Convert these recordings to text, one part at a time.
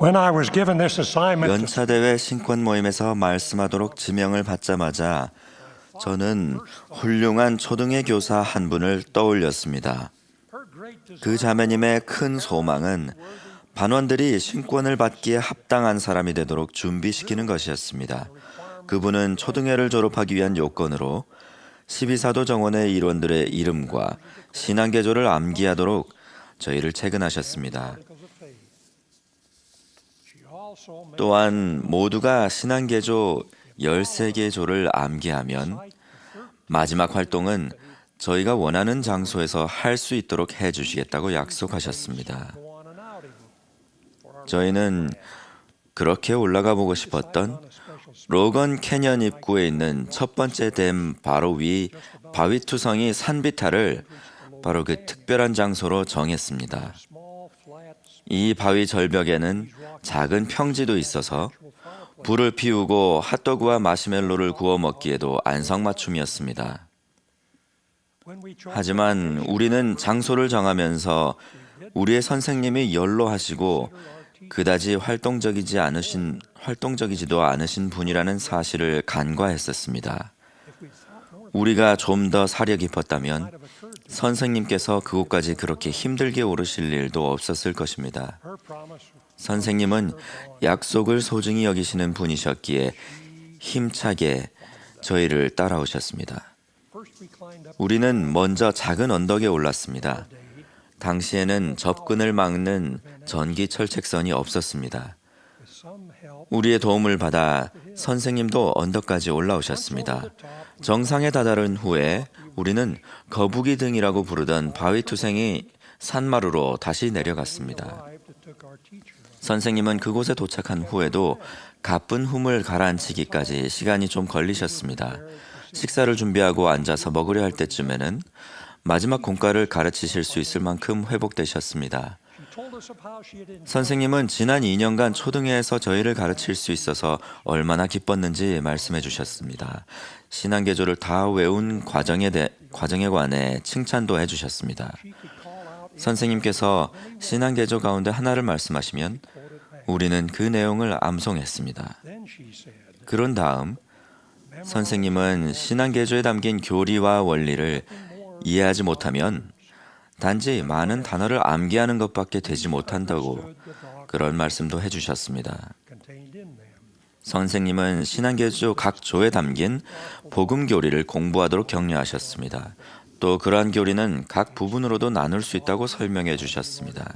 When I was given this assignment to 연차 대회 신권 모임에서 말씀하도록 지명을 받자마자 저는 훌륭한 초등회 교사 한 분을 떠올렸습니다. 그 자매님의 큰 소망은 반원들이 신권을 받기에 합당한 사람이 되도록 준비시키는 것이었습니다. 그분은 초등회를 졸업하기 위한 요건으로 12사도 정원의 일원들의 이름과 신앙개조를 암기하도록 저희를 채근하셨습니다. 또한 모두가 신앙개조 13개조를 암기하면 마지막 활동은 저희가 원하는 장소에서 할 수 있도록 해주시겠다고 약속하셨습니다. 저희는 그렇게 올라가 보고 싶었던 로건 캐년 입구에 있는 첫 번째 댐 바로 위 바위투성이 산비탈을 바로 그 특별한 장소로 정했습니다. 이 바위 절벽에는 작은 평지도 있어서 불을 피우고 핫도그와 마시멜로를 구워 먹기에도 안성맞춤이었습니다. 하지만 우리는 장소를 정하면서 우리의 선생님이 연로하시고 그다지 활동적이지도 않으신 분이라는 사실을 간과했었습니다. 우리가 좀 더 사려 깊었다면 선생님께서 그곳까지 그렇게 힘들게 오르실 일도 없었을 것입니다. 선생님은 약속을 소중히 여기시는 분이셨기에 힘차게 저희를 따라오셨습니다. 우리는 먼저 작은 언덕에 올랐습니다. 당시에는 접근을 막는 전기 철책선이 없었습니다. 우리의 도움을 받아 선생님도 언덕까지 올라오셨습니다. 정상에 다다른 후에 우리는 거북이 등이라고 부르던 바위투성이 산마루로 다시 내려갔습니다. 선생님은 그곳에 도착한 후에도 가쁜 hum을 가라앉히기까지 시간이 좀 걸리셨습니다. 식사를 준비하고 앉아서 먹으려 할 때쯤에는 마지막 공과를 가르치실 수 있을 만큼 회복되셨습니다. 선생님은 지난 2년간 초등회에서 저희를 가르칠 수 있어서 얼마나 기뻤는지 말씀해 주셨습니다. 신앙개조를 다 외운 과정에 관해 칭찬도 해주셨습니다. 선생님께서 신앙개조 가운데 하나를 말씀하시면 우리는 그 내용을 암송했습니다. 그런 다음 선생님은 신앙개조에 담긴 교리와 원리를 이해하지 못하면 단지 많은 단어를 암기하는 것밖에 되지 못한다고 그런 말씀도 해주셨습니다. 선생님은 신앙개조 각 조에 담긴 복음 교리를 공부하도록 격려하셨습니다. 또 그러한 교리는 각 부분으로도 나눌 수 있다고 설명해 주셨습니다.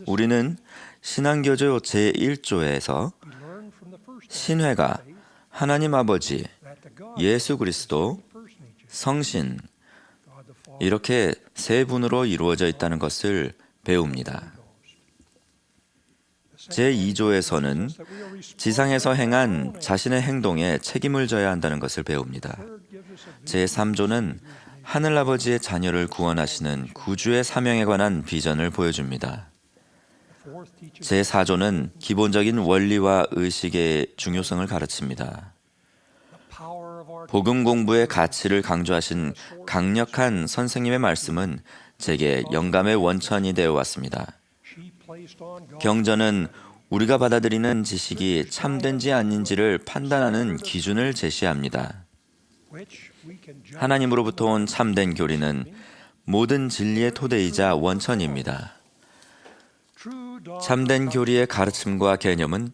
우리는 신앙개조 제1조에서 신회가 하나님 아버지, 예수 그리스도, 성신 이렇게 세 분으로 이루어져 있다는 것을 배웁니다. 제2조에서는 지상에서 행한 자신의 행동에 책임을 져야 한다는 것을 배웁니다. 제3조는 하늘아버지의 자녀를 구원하시는 구주의 사명에 관한 비전을 보여줍니다. 제4조는 기본적인 원리와 의식의 중요성을 가르칩니다. 복음 공부의 가치를 강조하신 강력한 선생님의 말씀은 제게 영감의 원천이 되어 왔습니다. 경전은 우리가 받아들이는 지식이 참된지 아닌지를 판단하는 기준을 제시합니다. 하나님으로부터 온 참된 교리는 모든 진리의 토대이자 원천입니다. 참된 교리의 가르침과 개념은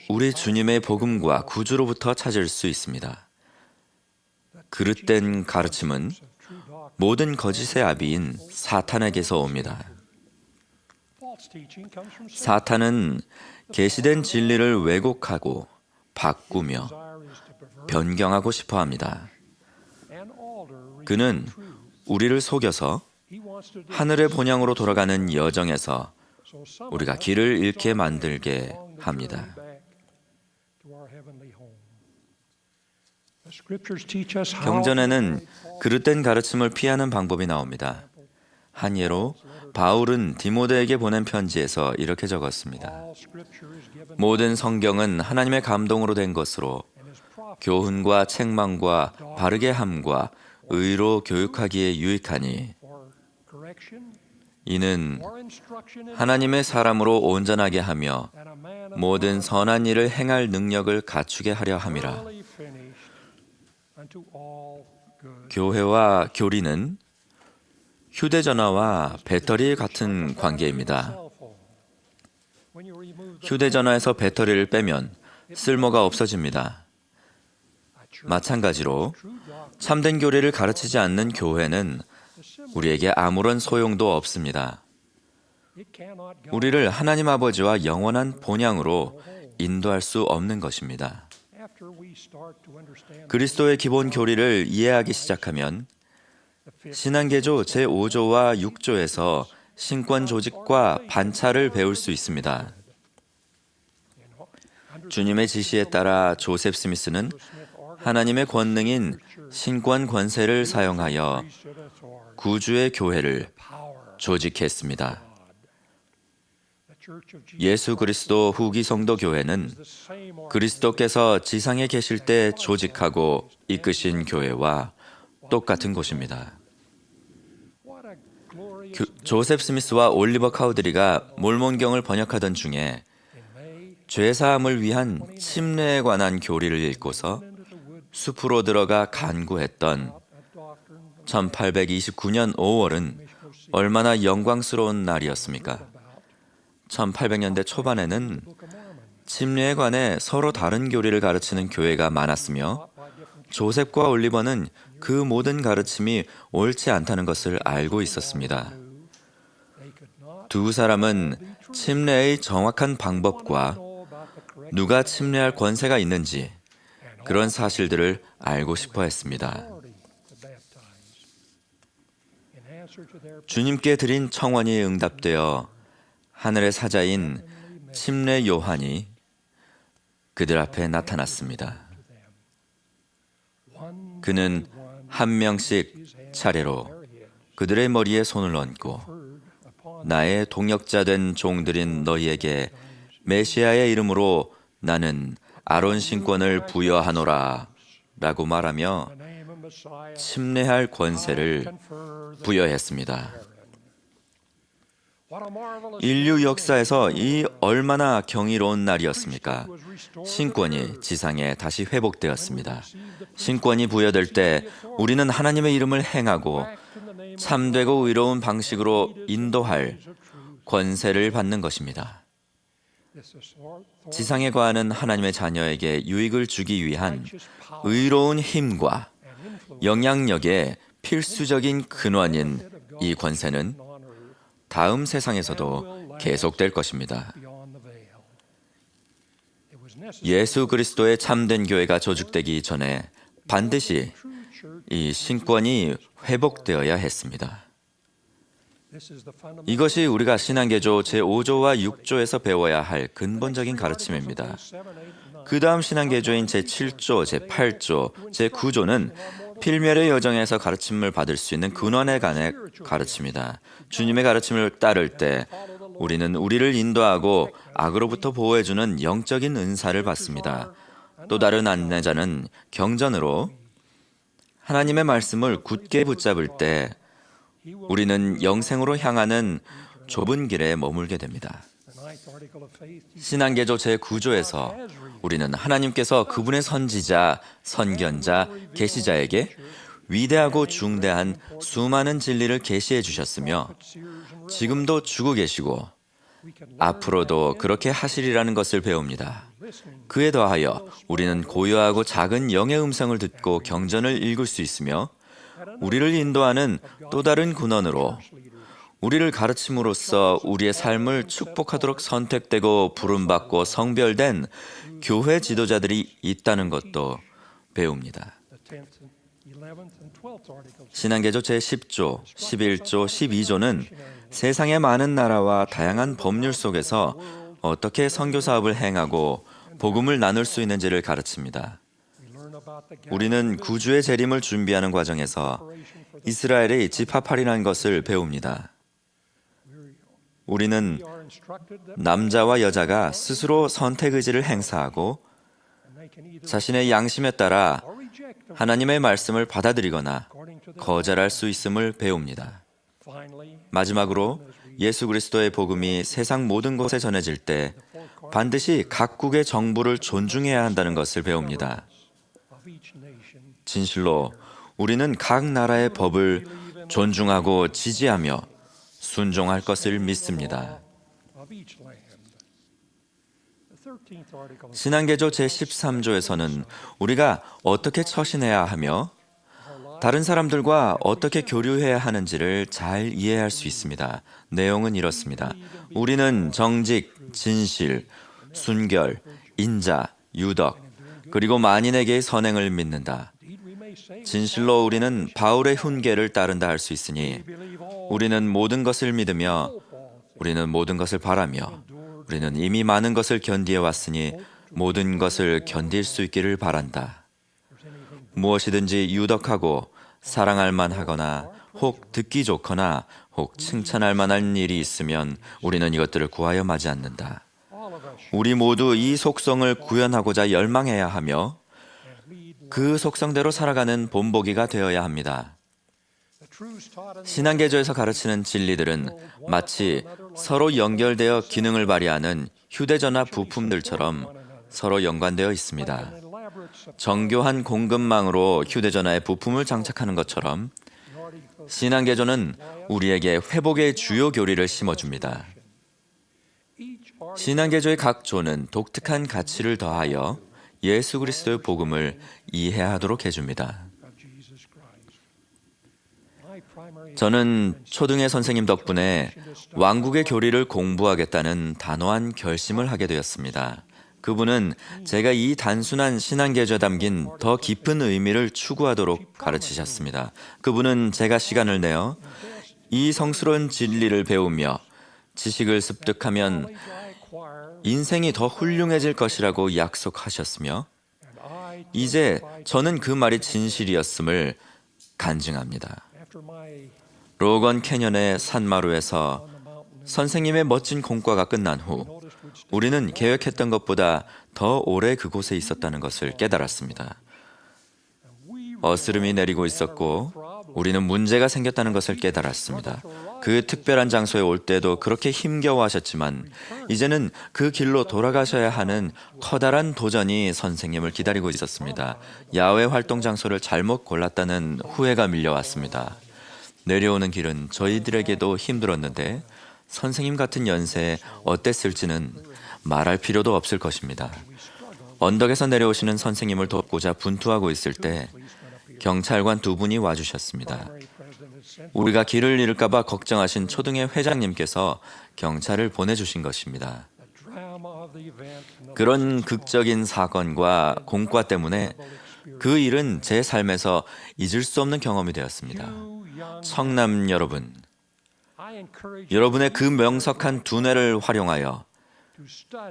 우리 주님의 복음과 구주로부터 찾을 수 있습니다. 그릇된 가르침은 모든 거짓의 아비인 사탄에게서 옵니다. 사탄은 계시된 진리를 왜곡하고 바꾸며 변경하고 싶어 합니다. 그는 우리를 속여서 하늘의 본향으로 돌아가는 여정에서 우리가 길을 잃게 만들게 합니다. 경전에는 그릇된 가르침을 피하는 방법이 나옵니다. 한 예로 바울은 디모데에게 보낸 편지에서 이렇게 적었습니다. 모든 성경은 하나님의 감동으로 된 것으로 교훈과 책망과 바르게 함과 의로 교육하기에 유익하니 이는 하나님의 사람으로 온전하게 하며 모든 선한 일을 행할 능력을 갖추게 하려 함이라. 교회와 교리는 휴대전화와 배터리 같은 관계입니다. 휴대전화에서 배터리를 빼면 쓸모가 없어집니다. 마찬가지로 참된 교리를 가르치지 않는 교회는 우리에게 아무런 소용도 없습니다. 우리를 하나님 아버지와 영원한 본향으로 인도할 수 없는 것입니다. 그리스도의 기본 교리를 이해하기 시작하면 신앙개조 제5조와 6조에서 신권 조직과 반차를 배울 수 있습니다. 주님의 지시에 따라 조셉 스미스는 하나님의 권능인 신권 권세를 사용하여 구주의 교회를 조직했습니다. 예수 그리스도 후기 성도 교회는 그리스도께서 지상에 계실 때 조직하고 이끄신 교회와 똑같은 곳입니다. 조셉 스미스와 올리버 카우드리가 몰몬경을 번역하던 중에 죄사함을 위한 침례에 관한 교리를 읽고서 숲으로 들어가 간구했던 1829년 5월은 얼마나 영광스러운 날이었습니까? 1800년대 초반에는 침례에 관해 서로 다른 교리를 가르치는 교회가 많았으며 조셉과 올리버는 그 모든 가르침이 옳지 않다는 것을 알고 있었습니다. 두 사람은 침례의 정확한 방법과 누가 침례할 권세가 있는지 그런 사실들을 알고 싶어 했습니다. 주님께 드린 청원이 응답되어 하늘의 사자인 침례 요한이 그들 앞에 나타났습니다. 그는 한 명씩 차례로 그들의 머리에 손을 얹고 나의 동역자 된 종들인 너희에게 메시아의 이름으로 나는 아론 신권을 부여하노라 라고 말하며 침례할 권세를 부여했습니다. 인류 역사에서 이 얼마나 경이로운 날이었습니까? 신권이 지상에 다시 회복되었습니다. 신권이 부여될 때 우리는 하나님의 이름을 행하고 참되고 의로운 방식으로 인도할 권세를 받는 것입니다. 지상에 거하는 하나님의 자녀에게 유익을 주기 위한 의로운 힘과 영향력의 필수적인 근원인 이 권세는 다음 세상에서도 계속될 것입니다. 예수 그리스도의 참된 교회가 조직되기 전에 반드시 이 신권이 회복되어야 했습니다. 이것이 우리가 신앙개조 제5조와 6조에서 배워야 할 근본적인 가르침입니다. 그 다음 신앙개조인 제7조, 제8조, 제9조는 필멸의 여정에서 가르침을 받을 수 있는 근원에 관해 가르칩니다. 주님의 가르침을 따를 때 우리는 우리를 인도하고 악으로부터 보호해주는 영적인 은사를 받습니다. 또 다른 안내자는 경전으로 하나님의 말씀을 굳게 붙잡을 때 우리는 영생으로 향하는 좁은 길에 머물게 됩니다. 신앙개조 제9조에서 우리는 하나님께서 그분의 선지자, 선견자, 계시자에게 위대하고 중대한 수많은 진리를 계시해 주셨으며 지금도 주고 계시고 앞으로도 그렇게 하시리라는 것을 배웁니다. 그에 더하여 우리는 고요하고 작은 영의 음성을 듣고 경전을 읽을 수 있으며 우리를 인도하는 또 다른 근원으로 우리를 가르침으로써 우리의 삶을 축복하도록 선택되고 부름받고 성별된 교회 지도자들이 있다는 것도 배웁니다. 신앙개조 제10조, 11조, 12조는 세상의 많은 나라와 다양한 법률 속에서 어떻게 선교 사업을 행하고 복음을 나눌 수 있는지를 가르칩니다. 우리는 구주의 재림을 준비하는 과정에서 이스라엘의 집합하리라는 것을 배웁니다. 우리는 남자와 여자가 스스로 선택 의지를 행사하고 자신의 양심에 따라 하나님의 말씀을 받아들이거나 거절할 수 있음을 배웁니다. 마지막으로 예수 그리스도의 복음이 세상 모든 곳에 전해질 때 반드시 각국의 정부를 존중해야 한다는 것을 배웁니다. 진실로 우리는 각 나라의 법을 존중하고 지지하며 순종할 것을 믿습니다. 신앙개조 제13조에서는 우리가 어떻게 처신해야 하며 다른 사람들과 어떻게 교류해야 하는지를 잘 이해할 수 있습니다. 내용은 이렇습니다. 우리는 정직, 진실, 순결, 인자, 유덕, 그리고 만인에게의 선행을 믿는다. 진실로 우리는 바울의 훈계를 따른다 할 수 있으니 우리는 모든 것을 믿으며 우리는 모든 것을 바라며 우리는 이미 많은 것을 견디해 왔으니 모든 것을 견딜 수 있기를 바란다. 무엇이든지 유덕하고 사랑할 만하거나 혹 듣기 좋거나 혹 칭찬할 만한 일이 있으면 우리는 이것들을 구하여 마지 않는다. 우리 모두 이 속성을 구현하고자 열망해야 하며 그 속성대로 살아가는 본보기가 되어야 합니다. 신앙개조에서 가르치는 진리들은 마치 서로 연결되어 기능을 발휘하는 휴대전화 부품들처럼 서로 연관되어 있습니다. 정교한 공급망으로 휴대전화에 부품을 장착하는 것처럼 신앙개조는 우리에게 회복의 주요 교리를 심어줍니다. 신앙개조의 각 조는 독특한 가치를 더하여 예수 그리스도의 복음을 이해하도록 해줍니다. 저는 초등의 선생님 덕분에 왕국의 교리를 공부하겠다는 단호한 결심을 하게 되었습니다. 그분은 제가 이 단순한 신앙개조에 담긴 더 깊은 의미를 추구하도록 가르치셨습니다. 그분은 제가 시간을 내어 이 성스러운 진리를 배우며 지식을 습득하면 인생이 더 훌륭해질 것이라고 약속하셨으며 이제 저는 그 말이 진실이었음을 간증합니다. 로건 캐년의 산마루에서 선생님의 멋진 공과가 끝난 후 우리는 계획했던 것보다 더 오래 그곳에 있었다는 것을 깨달았습니다. 어스름이 내리고 있었고 우리는 문제가 생겼다는 것을 깨달았습니다. 그 특별한 장소에 올 때도 그렇게 힘겨워하셨지만 이제는 그 길로 돌아가셔야 하는 커다란 도전이 선생님을 기다리고 있었습니다. 야외 활동 장소를 잘못 골랐다는 후회가 밀려왔습니다. 내려오는 길은 저희들에게도 힘들었는데 선생님 같은 연세에 어땠을지는 말할 필요도 없을 것입니다. 언덕에서 내려오시는 선생님을 돕고자 분투하고 있을 때 경찰관 2분이 와주셨습니다. 우리가 길을 잃을까 봐 걱정하신 초등의 회장님께서 경찰을 보내주신 것입니다. 그런 극적인 사건과 공과 때문에 그 일은 제 삶에서 잊을 수 없는 경험이 되었습니다. 청남 여러분, 여러분의 그 명석한 두뇌를 활용하여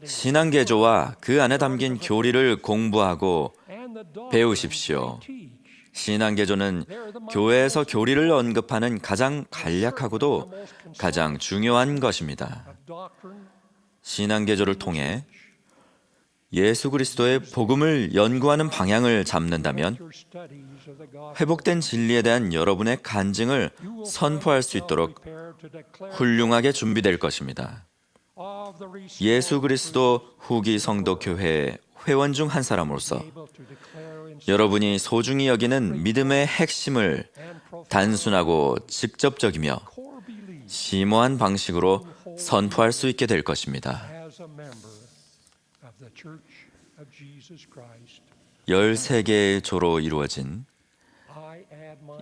신앙개조와 그 안에 담긴 교리를 공부하고 배우십시오. 신앙개조는 교회에서 교리를 언급하는 가장 간략하고도 가장 중요한 것입니다. 신앙개조를 통해 예수 그리스도의 복음을 연구하는 방향을 잡는다면 회복된 진리에 대한 여러분의 간증을 선포할 수 있도록 훌륭하게 준비될 것입니다. 예수 그리스도 후기 성도 교회의 회원 중 한 사람으로서 여러분이 소중히 여기는 믿음의 핵심을 단순하고 직접적이며 심오한 방식으로 선포할 수 있게 될 것입니다. 13개의 조로 이루어진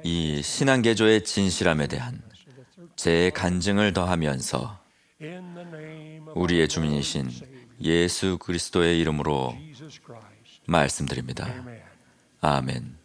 이 신앙개조의 진실함에 대한 제 간증을 더하면서 우리의 주민이신 예수 그리스도의 이름으로 말씀드립니다. 아멘.